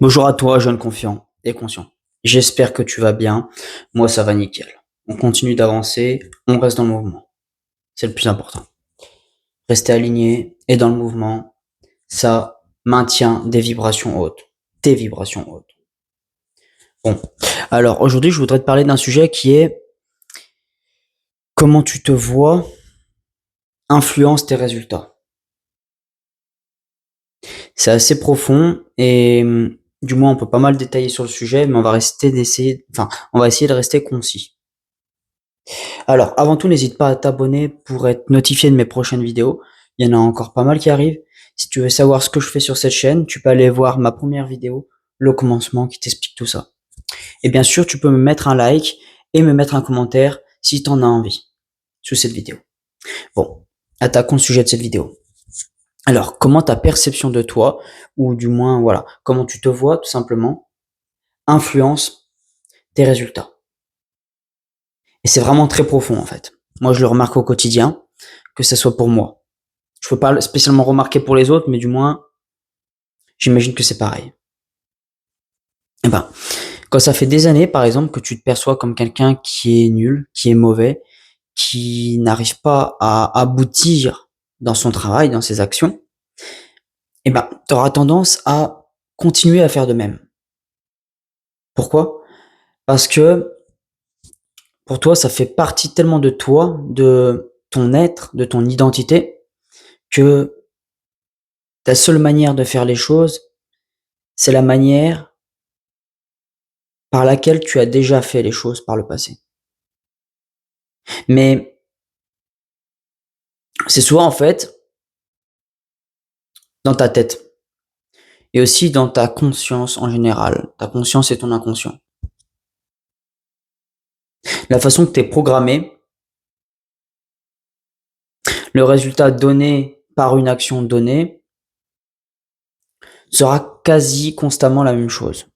Bonjour à toi, jeune confiant et conscient. J'espère que tu vas bien. Moi, ça va nickel. On continue d'avancer, on reste dans le mouvement. C'est le plus important. Rester aligné et dans le mouvement, ça maintient des vibrations hautes. Tes vibrations hautes. Bon. Alors, aujourd'hui, je voudrais te parler d'un sujet qui est comment tu te vois influence tes résultats. C'est assez profond et du moins on peut pas mal détailler sur le sujet, mais on va on va essayer de rester concis. Alors, avant tout, n'hésite pas à t'abonner pour être notifié de mes prochaines vidéos. Il y en a encore pas mal qui arrivent. Si tu veux savoir ce que je fais sur cette chaîne, tu peux aller voir ma première vidéo, le commencement, qui t'explique tout ça. Et bien sûr, tu peux me mettre un like et me mettre un commentaire si tu en as envie sous cette vidéo. Bon, attaquons le sujet de cette vidéo. Alors, comment ta perception de toi, ou du moins, voilà, comment tu te vois, tout simplement, influence tes résultats. Et c'est vraiment très profond, en fait. Moi, je le remarque au quotidien, que ce soit pour moi. Je peux pas spécialement remarquer pour les autres, mais du moins, j'imagine que c'est pareil. Eh ben, quand ça fait des années, par exemple, que tu te perçois comme quelqu'un qui est nul, qui est mauvais, qui n'arrive pas à aboutir dans son travail, dans ses actions, eh ben, tu auras tendance à continuer à faire de même. Pourquoi? Parce que pour toi, ça fait partie tellement de toi, de ton être, de ton identité, que ta seule manière de faire les choses, c'est la manière par laquelle tu as déjà fait les choses par le passé. Mais c'est souvent en fait dans ta tête et aussi dans ta conscience en général. Ta conscience et ton inconscient. La façon que tu es programmé, le résultat donné par une action donnée sera quasi constamment la même chose.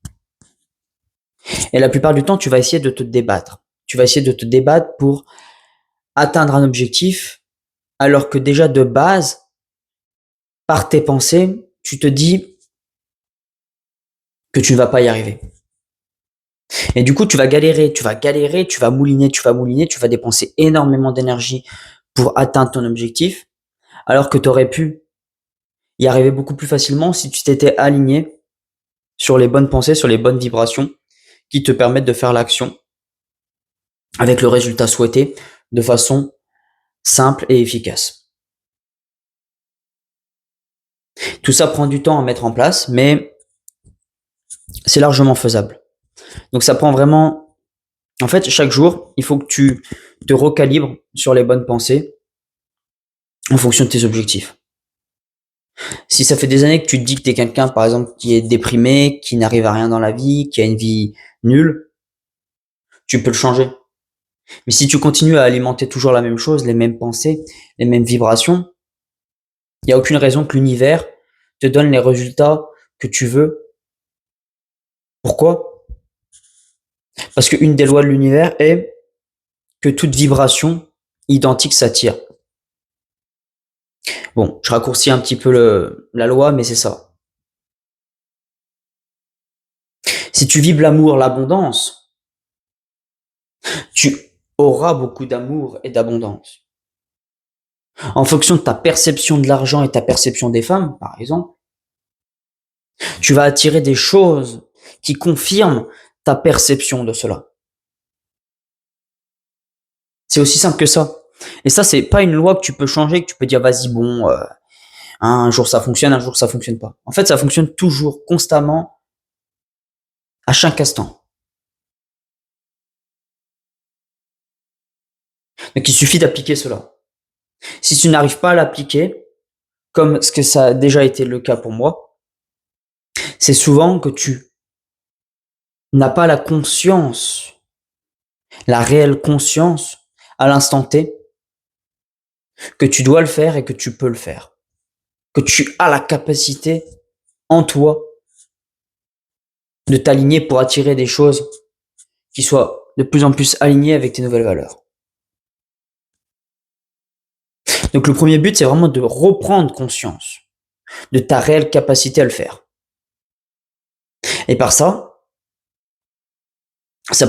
Et la plupart du temps, tu vas essayer de te débattre. Tu vas essayer de te débattre pour atteindre un objectif, alors que déjà de base, par tes pensées, tu te dis que tu ne vas pas y arriver. Et du coup, tu vas galérer, tu vas mouliner, tu vas dépenser énormément d'énergie pour atteindre ton objectif, alors que tu aurais pu y arriver beaucoup plus facilement si tu t'étais aligné sur les bonnes pensées, sur les bonnes vibrations qui te permettent de faire l'action avec le résultat souhaité de façon simple et efficace. Tout ça prend du temps à mettre en place, mais c'est largement faisable. Donc ça prend vraiment... En fait, chaque jour, il faut que tu te recalibres sur les bonnes pensées en fonction de tes objectifs. Si ça fait des années que tu te dis que tu es quelqu'un, par exemple, qui est déprimé, qui n'arrive à rien dans la vie, qui a une vie nulle, tu peux le changer. Mais si tu continues à alimenter toujours la même chose, les mêmes pensées, les mêmes vibrations, il n'y a aucune raison que l'univers te donne les résultats que tu veux. Pourquoi? Parce qu'une des lois de l'univers est que toute vibration identique s'attire. Bon, je raccourcis un petit peu la loi, mais c'est ça. Si tu vibres l'amour, l'abondance, tu auras beaucoup d'amour et d'abondance. En fonction de ta perception de l'argent et ta perception des femmes, par exemple, tu vas attirer des choses qui confirment ta perception de cela. C'est aussi simple que ça. Et ça, c'est pas une loi que tu peux changer, que tu peux dire vas-y bon, un jour ça fonctionne, un jour ça fonctionne pas. En fait, ça fonctionne toujours, constamment, à chaque instant. Donc il suffit d'appliquer cela. Si tu n'arrives pas à l'appliquer, comme ce que ça a déjà été le cas pour moi, c'est souvent que tu n'as pas la conscience, la réelle conscience, à l'instant T, que tu dois le faire et que tu peux le faire. Que tu as la capacité en toi de t'aligner pour attirer des choses qui soient de plus en plus alignées avec tes nouvelles valeurs. Donc le premier but, c'est vraiment de reprendre conscience de ta réelle capacité à le faire. Et par ça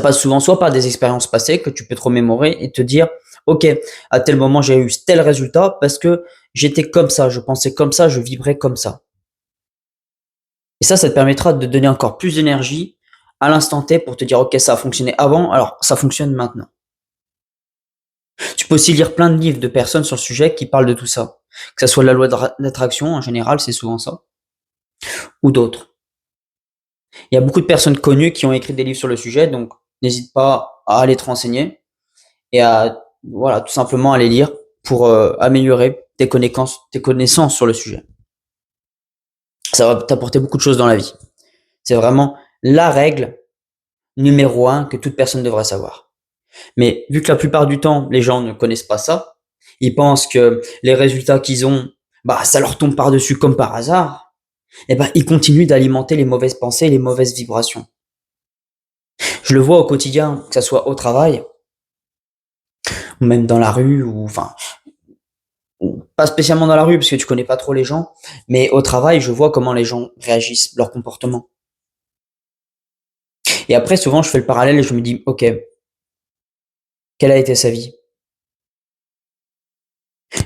passe souvent soit par des expériences passées que tu peux te remémorer et te dire, OK, à tel moment, j'ai eu tel résultat parce que j'étais comme ça, je pensais comme ça, je vibrais comme ça. Et ça te permettra de donner encore plus d'énergie à l'instant T pour te dire, OK, ça a fonctionné avant, alors ça fonctionne maintenant. Tu peux aussi lire plein de livres de personnes sur le sujet qui parlent de tout ça. Que ça soit la loi d'attraction, en général, c'est souvent ça, ou d'autres. Il y a beaucoup de personnes connues qui ont écrit des livres sur le sujet, donc n'hésite pas à aller te renseigner et à, voilà, tout simplement à les lire pour améliorer tes connaissances sur le sujet. Ça va t'apporter beaucoup de choses dans la vie. C'est vraiment la règle numéro 1 que toute personne devrait savoir. Mais vu que la plupart du temps, les gens ne connaissent pas ça, ils pensent que les résultats qu'ils ont, bah, ça leur tombe par-dessus comme par hasard, et ben, ils continuent d'alimenter les mauvaises pensées, les mauvaises vibrations. Je le vois au quotidien, que ça soit au travail, ou même dans la rue, ou enfin, pas spécialement dans la rue parce que tu connais pas trop les gens, mais au travail, je vois comment les gens réagissent, leur comportement. Et après, souvent, je fais le parallèle et je me dis, ok, quelle a été sa vie?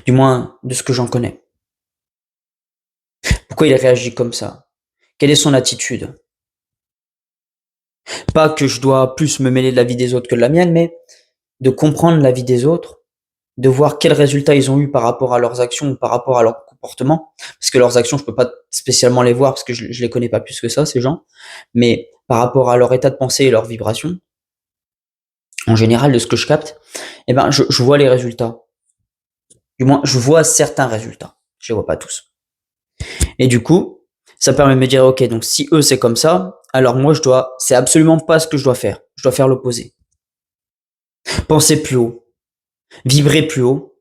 Du moins, de ce que j'en connais. Pourquoi il réagit comme ça? Quelle est son attitude? Pas que je dois plus me mêler de la vie des autres que de la mienne, mais de comprendre la vie des autres, de voir quels résultats ils ont eu par rapport à leurs actions ou par rapport à leur comportement. Parce que leurs actions, je peux pas spécialement les voir parce que je les connais pas plus que ça, ces gens. Mais par rapport à leur état de pensée et leur vibration, en général, de ce que je capte, eh ben, je vois les résultats. Du moins, je vois certains résultats. Je les vois pas tous. Et du coup, ça permet de me dire, ok, donc si eux c'est comme ça, alors moi c'est absolument pas ce que je dois faire. Je dois faire l'opposé. Penser plus haut, vibrer plus haut,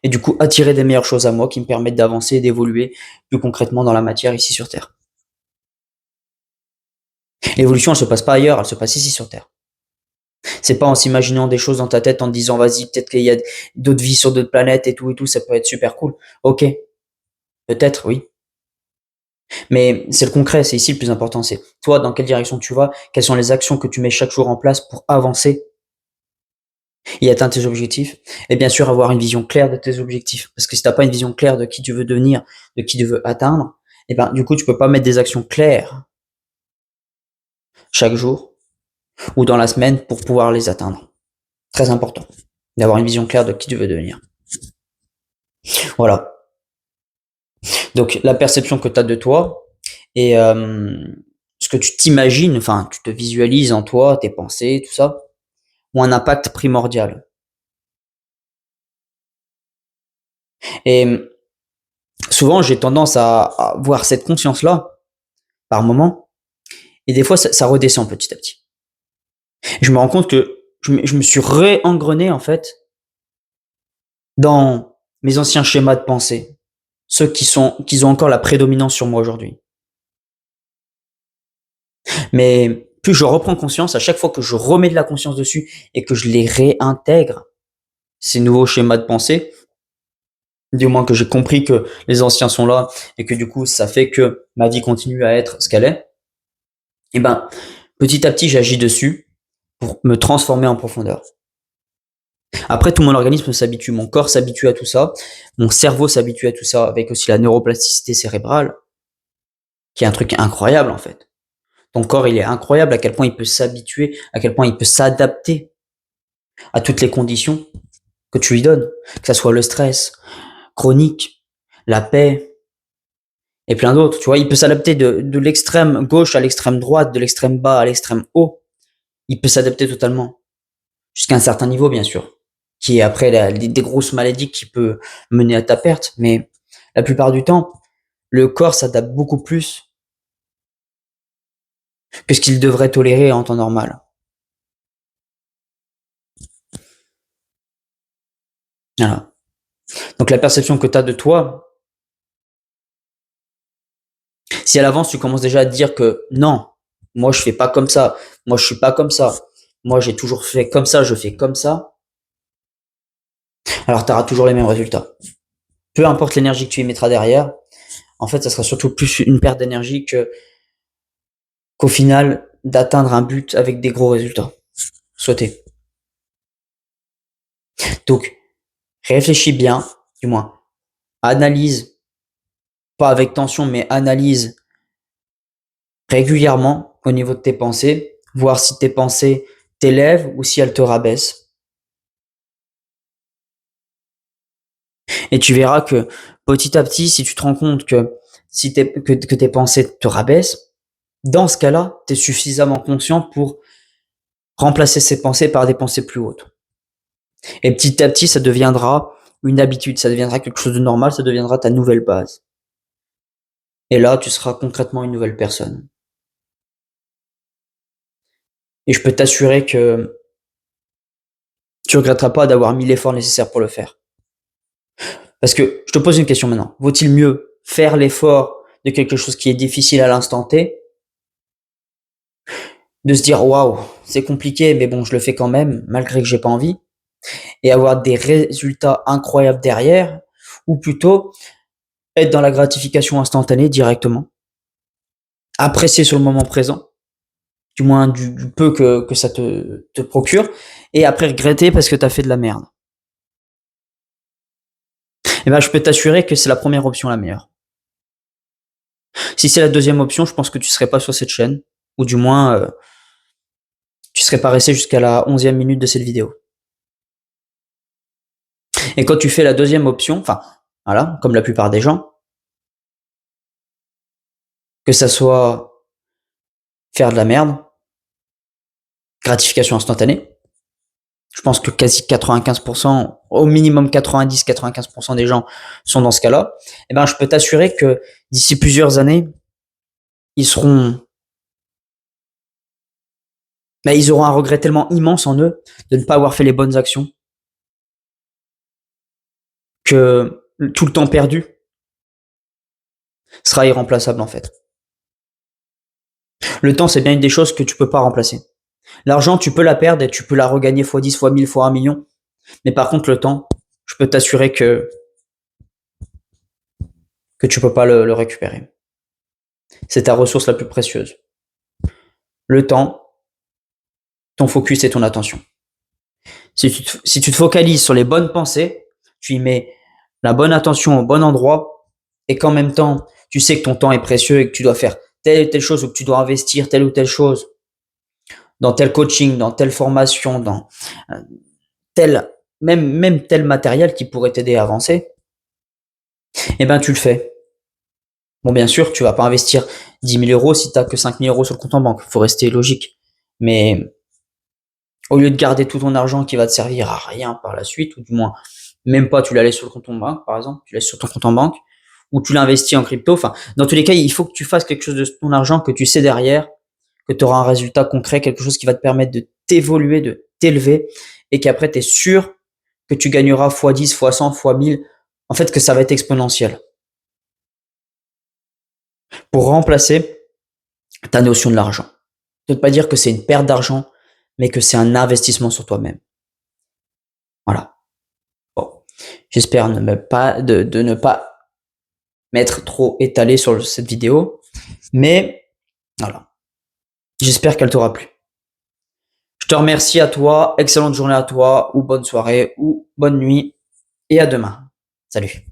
et du coup attirer des meilleures choses à moi qui me permettent d'avancer et d'évoluer plus concrètement dans la matière ici sur Terre. L'évolution, elle se passe pas ailleurs, elle se passe ici sur Terre. C'est pas en s'imaginant des choses dans ta tête en te disant vas-y, peut-être qu'il y a d'autres vies sur d'autres planètes et tout, ça peut être super cool. Ok, peut-être, oui. Mais c'est le concret, c'est ici le plus important. C'est toi, dans quelle direction tu vas, quelles sont les actions que tu mets chaque jour en place pour avancer et atteindre tes objectifs. Et bien sûr, avoir une vision claire de tes objectifs. Parce que si t'as pas une vision claire de qui tu veux devenir, de qui tu veux atteindre, et ben, du coup, tu peux pas mettre des actions claires chaque jour ou dans la semaine pour pouvoir les atteindre. Très important d'avoir une vision claire de qui tu veux devenir. Voilà. Donc, la perception que tu as de toi et ce que tu t'imagines, enfin, tu te visualises en toi, tes pensées, tout ça, ont un impact primordial. Et souvent, j'ai tendance à voir cette conscience-là par moment, et des fois, ça redescend petit à petit. Je me rends compte que je me suis réengrené, en fait, dans mes anciens schémas de pensée, ceux qui ont encore la prédominance sur moi aujourd'hui. Mais plus je reprends conscience, à chaque fois que je remets de la conscience dessus et que je les réintègre, ces nouveaux schémas de pensée, du moins que j'ai compris que les anciens sont là et que du coup ça fait que ma vie continue à être ce qu'elle est, et ben petit à petit j'agis dessus pour me transformer en profondeur. Après tout mon organisme s'habitue, mon corps s'habitue à tout ça, mon cerveau s'habitue à tout ça avec aussi la neuroplasticité cérébrale qui est un truc incroyable en fait. Ton corps il est incroyable à quel point il peut s'habituer, à quel point il peut s'adapter à toutes les conditions que tu lui donnes, que ça soit le stress chronique, la paix et plein d'autres. Tu vois, il peut s'adapter de l'extrême gauche à l'extrême droite, de l'extrême bas à l'extrême haut. Il peut s'adapter totalement. Jusqu'à un certain niveau, bien sûr. Qui est après des grosses maladies qui peut mener à ta perte. Mais la plupart du temps, le corps s'adapte beaucoup plus que ce qu'il devrait tolérer en temps normal. Voilà. Donc la perception que tu as de toi, si à l'avance tu commences déjà à te dire que non, moi je fais pas comme ça, moi je suis pas comme ça, moi j'ai toujours fait comme ça, je fais comme ça, alors tu auras toujours les mêmes résultats. Peu importe l'énergie que tu y mettras derrière, en fait, ça sera surtout plus une perte d'énergie que qu'au final, d'atteindre un but avec des gros résultats souhaités. Donc, réfléchis bien, du moins, analyse, pas avec tension, mais analyse régulièrement au niveau de tes pensées, voir si tes pensées t'élèvent ou si elles te rabaissent. Et tu verras que petit à petit, si tu te rends compte que que tes pensées te rabaissent, dans ce cas-là, tu es suffisamment conscient pour remplacer ces pensées par des pensées plus hautes. Et petit à petit, ça deviendra une habitude, ça deviendra quelque chose de normal, ça deviendra ta nouvelle base. Et là, tu seras concrètement une nouvelle personne. Et je peux t'assurer que tu regretteras pas d'avoir mis l'effort nécessaire pour le faire. Parce que je te pose une question maintenant. Vaut-il mieux faire l'effort de quelque chose qui est difficile à l'instant T, de se dire waouh, c'est compliqué, mais bon, je le fais quand même, malgré que j'ai pas envie, et avoir des résultats incroyables derrière, ou plutôt être dans la gratification instantanée directement, apprécier sur le moment présent, du moins du peu que ça te procure, et après regretter parce que tu as fait de la merde. Et ben, je peux t'assurer que c'est la première option la meilleure. Si c'est la deuxième option, je pense que tu serais pas sur cette chaîne, ou du moins, tu serais pas resté jusqu'à la 11e minute de cette vidéo. Et quand tu fais la deuxième option, enfin, voilà, comme la plupart des gens, que ça soit faire de la merde, gratification instantanée, je pense que quasi 95%, au minimum 90-95% des gens sont dans ce cas-là, eh ben, je peux t'assurer que d'ici plusieurs années, ils auront un regret tellement immense en eux de ne pas avoir fait les bonnes actions que tout le temps perdu sera irremplaçable en fait. Le temps, c'est bien une des choses que tu peux pas remplacer. L'argent, tu peux la perdre et tu peux la regagner fois 10, fois 1000, fois 1 million. Mais par contre, le temps, je peux t'assurer que tu peux pas le récupérer. C'est ta ressource la plus précieuse. Le temps, ton focus et ton attention. Si tu te focalises sur les bonnes pensées, tu y mets la bonne attention au bon endroit et qu'en même temps, tu sais que ton temps est précieux et que tu dois faire telle et telle chose ou que tu dois investir telle ou telle chose dans tel coaching, dans telle formation, dans tel, même tel matériel qui pourrait t'aider à avancer, eh ben, tu le fais. Bon, bien sûr, tu vas pas investir 10 000 euros si tu n'as que 5 000 euros sur le compte en banque. Il faut rester logique. Mais au lieu de garder tout ton argent qui va te servir à rien par la suite, ou du moins, même pas, tu la laisses sur le compte en banque, par exemple, tu laisses sur ton compte en banque, ou tu l'investis en crypto. Enfin, dans tous les cas, il faut que tu fasses quelque chose de ton argent que tu sais derrière, que tu auras un résultat concret, quelque chose qui va te permettre de t'évoluer, de t'élever, et qu'après, tu es sûr que tu gagneras x 10, x 100, x 1000. En fait, que ça va être exponentiel. Pour remplacer ta notion de l'argent. Ne pas dire que c'est une perte d'argent, mais que c'est un investissement sur toi-même. Voilà. Bon. J'espère de ne pas m'être trop étalé sur cette vidéo, mais voilà. J'espère qu'elle t'aura plu. Je te remercie à toi, excellente journée à toi, ou bonne soirée, ou bonne nuit, et à demain. Salut.